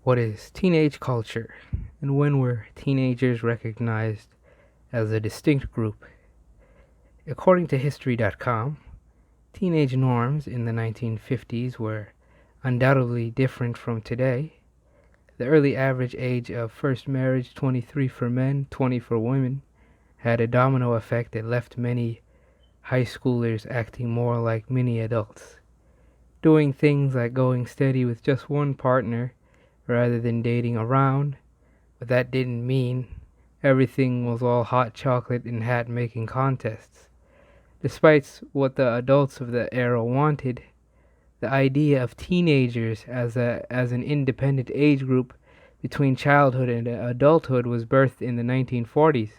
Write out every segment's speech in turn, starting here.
What is teenage culture, and when were teenagers recognized as a distinct group? According to History.com, teenage norms in the 1950s were undoubtedly different from today. The early average age of first marriage, 23 for men, 20 for women, had a domino effect that left many high schoolers acting more like mini adults, doing things like going steady with just one partner rather than dating around. But that didn't mean everything was all hot chocolate and hat making contests. Despite what the adults of the era wanted, the idea of teenagers as an independent age group between childhood and adulthood was birthed in the 1940s.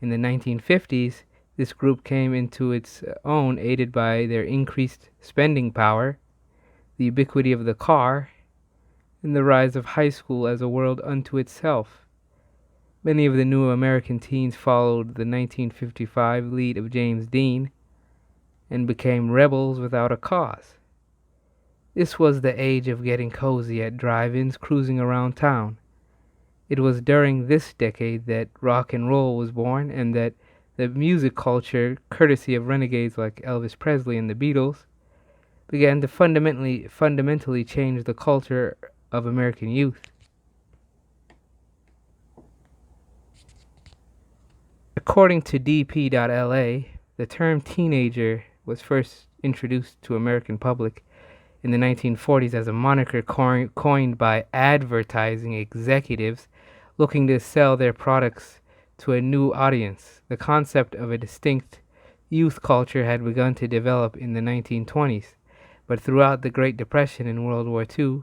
In the 1950s, this group came into its own, aided by their increased spending power, the ubiquity of the car, and the rise of high school as a world unto itself. Many of the new American teens followed the 1955 lead of James Dean and became rebels without a cause. This was the age of getting cozy at drive-ins cruising around town. It was during this decade that rock and roll was born and that the music culture, courtesy of renegades like Elvis Presley and the Beatles, began to fundamentally change the culture of American youth. According to DP.LA, the term teenager was first introduced to American public in the 1940s as a moniker coined by advertising executives looking to sell their products to a new audience. The concept of a distinct youth culture had begun to develop in the 1920s, but throughout the Great Depression and World War II,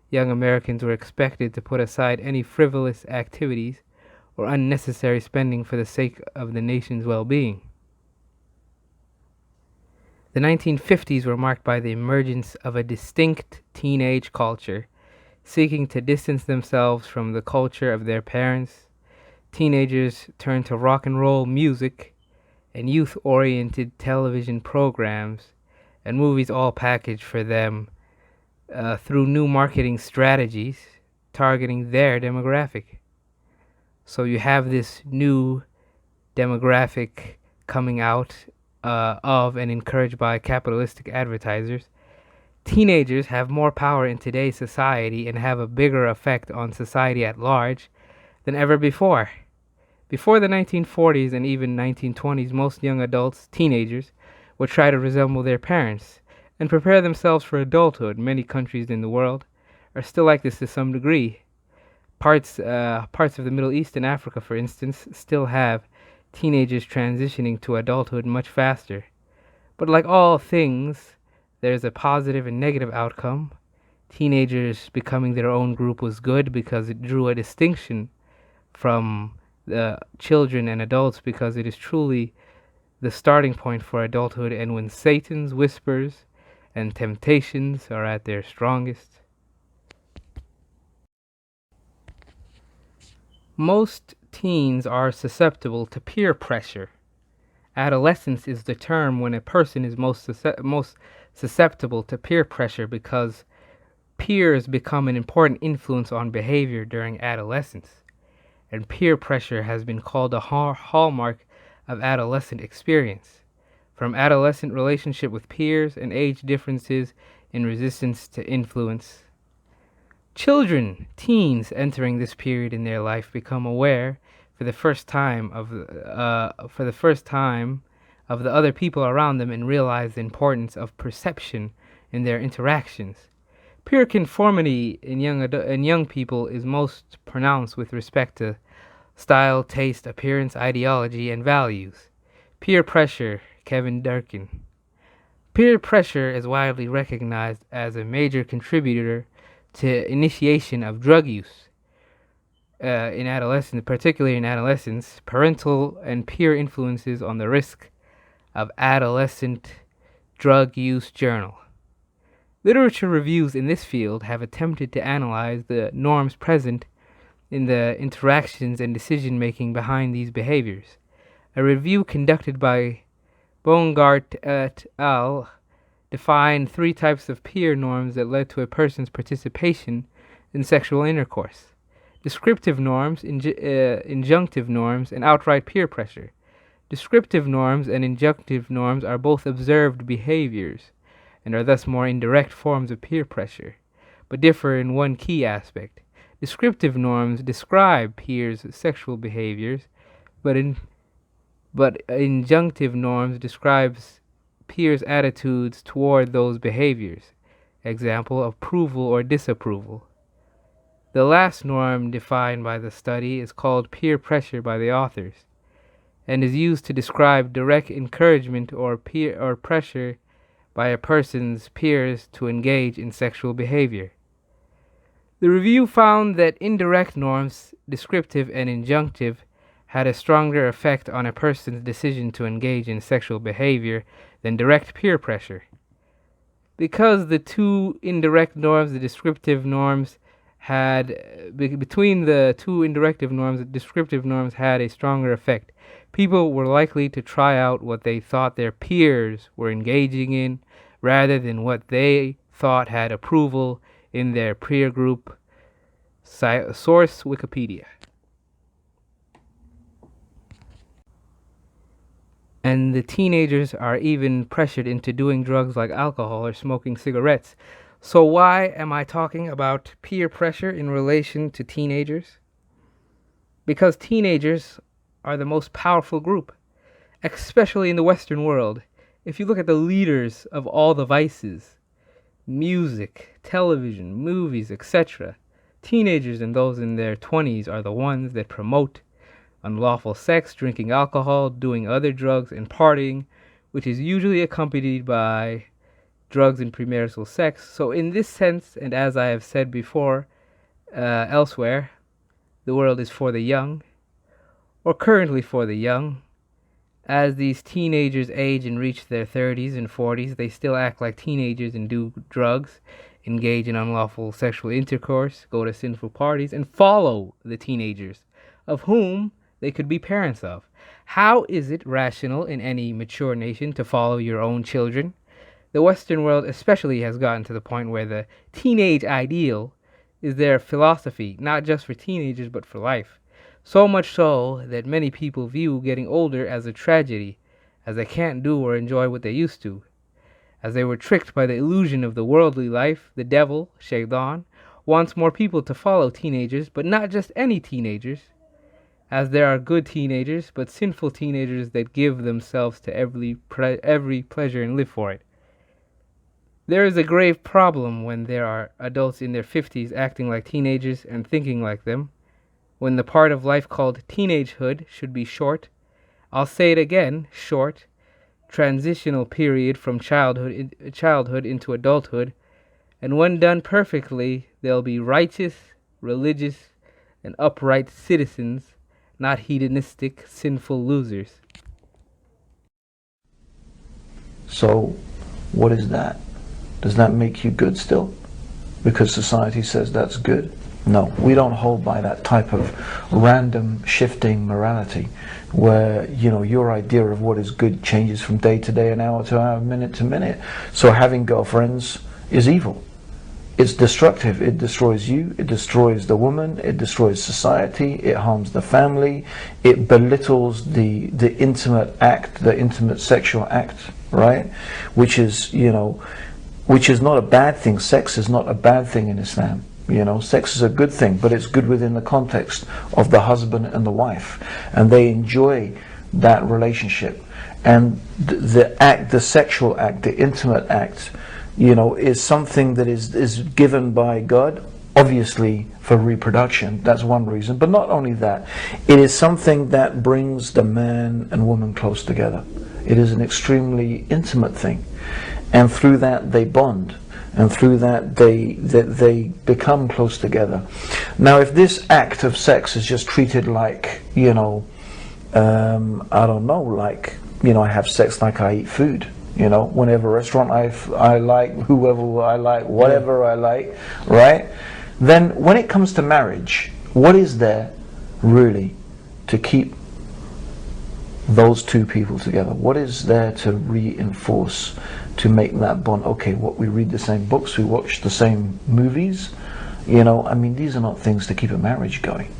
young Americans were expected to put aside any frivolous activities or unnecessary spending for the sake of the nation's well-being. The 1950s were marked by the emergence of a distinct teenage culture, seeking to distance themselves from the culture of their parents. Teenagers turned to rock and roll music and youth-oriented television programs and movies, all packaged for them through new marketing strategies targeting their demographic. So you have this new demographic coming out of and encouraged by capitalistic advertisers. Teenagers have more power in today's society and have a bigger effect on society at large than ever before. Before the 1940s and even 1920s, most young adults, teenagers, would try to resemble their parents and prepare themselves for adulthood. Many countries in the world are still like this to some degree. Parts of the Middle East and Africa, for instance, still have teenagers transitioning to adulthood much faster. But like all things, there's a positive and negative outcome. Teenagers becoming their own group was good because it drew a distinction from the children and adults, because it is truly the starting point for adulthood and when Satan's whispers and temptations are at their strongest. Most teens are susceptible to peer pressure. Adolescence is the term when a person is most susceptible to peer pressure because peers become an important influence on behavior during adolescence. And peer pressure has been called a hallmark of adolescent experience. From adolescent relationship with peers and age differences in resistance to influence. Children, teens entering this period in their life become aware for the first time of the other people around them and realize the importance of perception in their interactions. Peer conformity in young people is most pronounced with respect to style, taste, appearance, ideology, and values. Peer pressure, Kevin Durkin. Peer pressure is widely recognized as a major contributor to initiation of drug use in adolescence, particularly in adolescence. Parental and peer influences on the risk of adolescent drug use journal. Literature reviews in this field have attempted to analyze the norms present in the interactions and decision-making behind these behaviors. A review conducted by Bongart et al. Defined 3 types of peer norms that led to a person's participation in sexual intercourse. Descriptive norms, injunctive norms, and outright peer pressure. Descriptive norms and injunctive norms are both observed behaviors and are thus more indirect forms of peer pressure, but differ in one key aspect. Descriptive norms describe peers' sexual behaviors, but injunctive norms describes peers' attitudes toward those behaviors. Example, approval or disapproval. The last norm defined by the study is called peer pressure by the authors, and is used to describe direct encouragement or pressure by a person's peers to engage in sexual behavior. The review found that indirect norms, descriptive and injunctive, had a stronger effect on a person's decision to engage in sexual behavior than direct peer pressure. Because the two indirect norms, the descriptive norms, between the two indirective norms, the descriptive norms had a stronger effect. People were likely to try out what they thought their peers were engaging in rather than what they thought had approval in their peer group. Source Wikipedia. And the teenagers are even pressured into doing drugs like alcohol or smoking cigarettes. So why am I talking about peer pressure in relation to teenagers? Because teenagers are the most powerful group, especially in the Western world. If you look at the leaders of all the vices, music, television, movies, etc., teenagers and those in their 20s are the ones that promote unlawful sex, drinking alcohol, doing other drugs, and partying, which is usually accompanied by drugs and premarital sex. So in this sense, and as I have said before elsewhere, the world is for the young, or currently for the young. As these teenagers age and reach their 30s and 40s, they still act like teenagers and do drugs, engage in unlawful sexual intercourse, go to sinful parties, and follow the teenagers, of whom they could be parents of. How is it rational in any mature nation to follow your own children? The Western world especially has gotten to the point where the teenage ideal is their philosophy, not just for teenagers but for life. So much so that many people view getting older as a tragedy, as they can't do or enjoy what they used to. As they were tricked by the illusion of the worldly life, the devil, Shaitan, wants more people to follow teenagers, but not just any teenagers, as there are good teenagers, but sinful teenagers that give themselves to every pleasure and live for it. There is a grave problem when there are adults in their 50s acting like teenagers and thinking like them, when the part of life called teenagehood should be short. I'll say it again, short, transitional period from childhood into adulthood, and when done perfectly, they'll be righteous, religious, and upright citizens, not hedonistic, sinful losers. So, what is that? Does that make you good still? Because society says that's good? No, we don't hold by that type of random shifting morality where, your idea of what is good changes from day to day and hour to hour, minute to minute. So having girlfriends is evil. It's destructive. It destroys you, it destroys the woman, it destroys society, it harms the family, it belittles the intimate act, the intimate sexual act, right? Which is not a bad thing. Sex is not a bad thing in Islam. Sex is a good thing, but it's good within the context of the husband and the wife, and they enjoy that relationship. And the sexual act, the intimate act, is something that is given by God, obviously for reproduction. That's one reason, but not only that, it is something that brings the man and woman close together. It is an extremely intimate thing, and through that they bond. And through that they become close together. Now, if this act of sex is just treated like, I don't know, like, I have sex like I eat food. Whenever restaurant I like, whoever I like, whatever I like, right? Then when it comes to marriage, what is there really to keep those two people together? What is there to reinforce, to make that bond? Okay, we read the same books, we watch the same movies, You know, I mean, these are not things to keep a marriage going.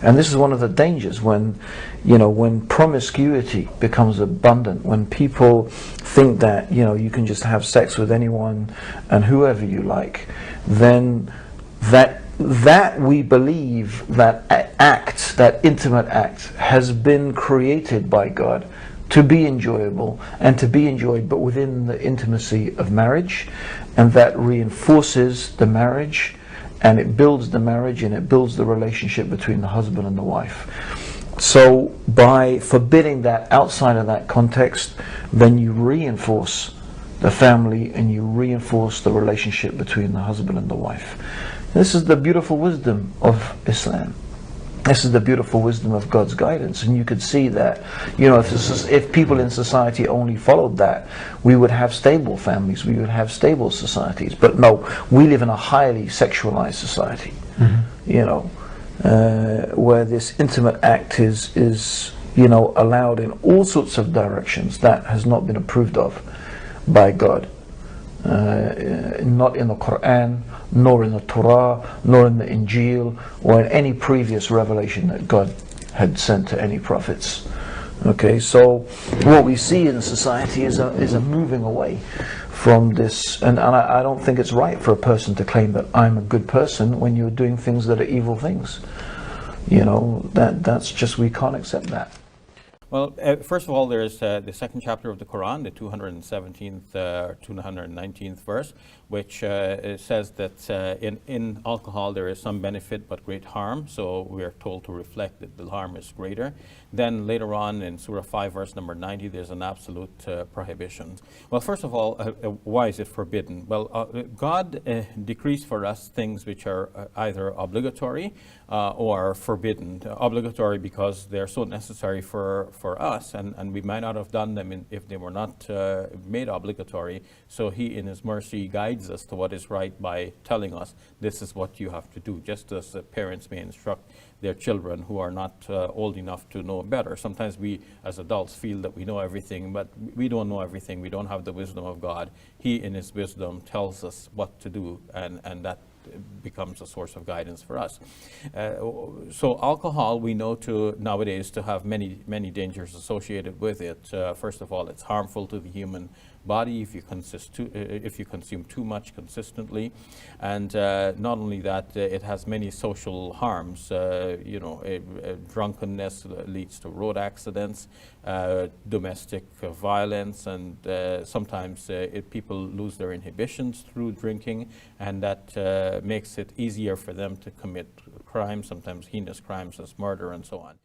And this is one of the dangers when, you know, when promiscuity becomes abundant, when people think that, you know, you can just have sex with anyone and whoever you like, then that we believe that act, that intimate act, has been created by God to be enjoyable and to be enjoyed, but within the intimacy of marriage, and that reinforces the marriage, and it builds the marriage, and it builds the relationship between the husband and the wife. So by forbidding that outside of that context, then you reinforce the family and you reinforce the relationship between the husband and the wife. This is the beautiful wisdom of Islam. This is the beautiful wisdom of God's guidance, and you could see that, you know, if people in society only followed that, we would have stable families, we would have stable societies. But no, we live in a highly sexualized society, you know, where this intimate act is, you know, allowed in all sorts of directions that has not been approved of by God. Not in the Quran, nor in the Torah, nor in the Injil, or in any previous revelation that God had sent to any prophets. Okay, so what we see in society is a moving away from this, and I don't think it's right for a person to claim that I'm a good person when you're doing things that are evil things. You know, that's just, we can't accept that. Well, first of all, there's the second chapter of the Quran, the 217th, 219th verse, which says that in alcohol there is some benefit but great harm. So we are told to reflect that the harm is greater. Then later on in Surah 5, verse number 90, there's an absolute prohibition. Well, first of all, why is it forbidden? Well, God decrees for us things which are either obligatory or forbidden. Obligatory because they're so necessary for us, and we might not have done them if they were not made obligatory. So He, in His mercy, guides us to what is right by telling us this is what you have to do, just as parents may instruct their children who are not old enough to know better. Sometimes we, as adults, feel that we know everything, but we don't know everything. We don't have the wisdom of God. He, in His wisdom, tells us what to do, and that becomes a source of guidance for us. So alcohol, we know nowadays to have many dangers associated with it. First of all, it's harmful to the human body if you consume too much consistently, and not only that, it has many social harms. Drunkenness leads to road accidents, domestic violence, and sometimes people lose their inhibitions through drinking, and that makes it easier for them to commit crimes, sometimes heinous crimes as murder and so on.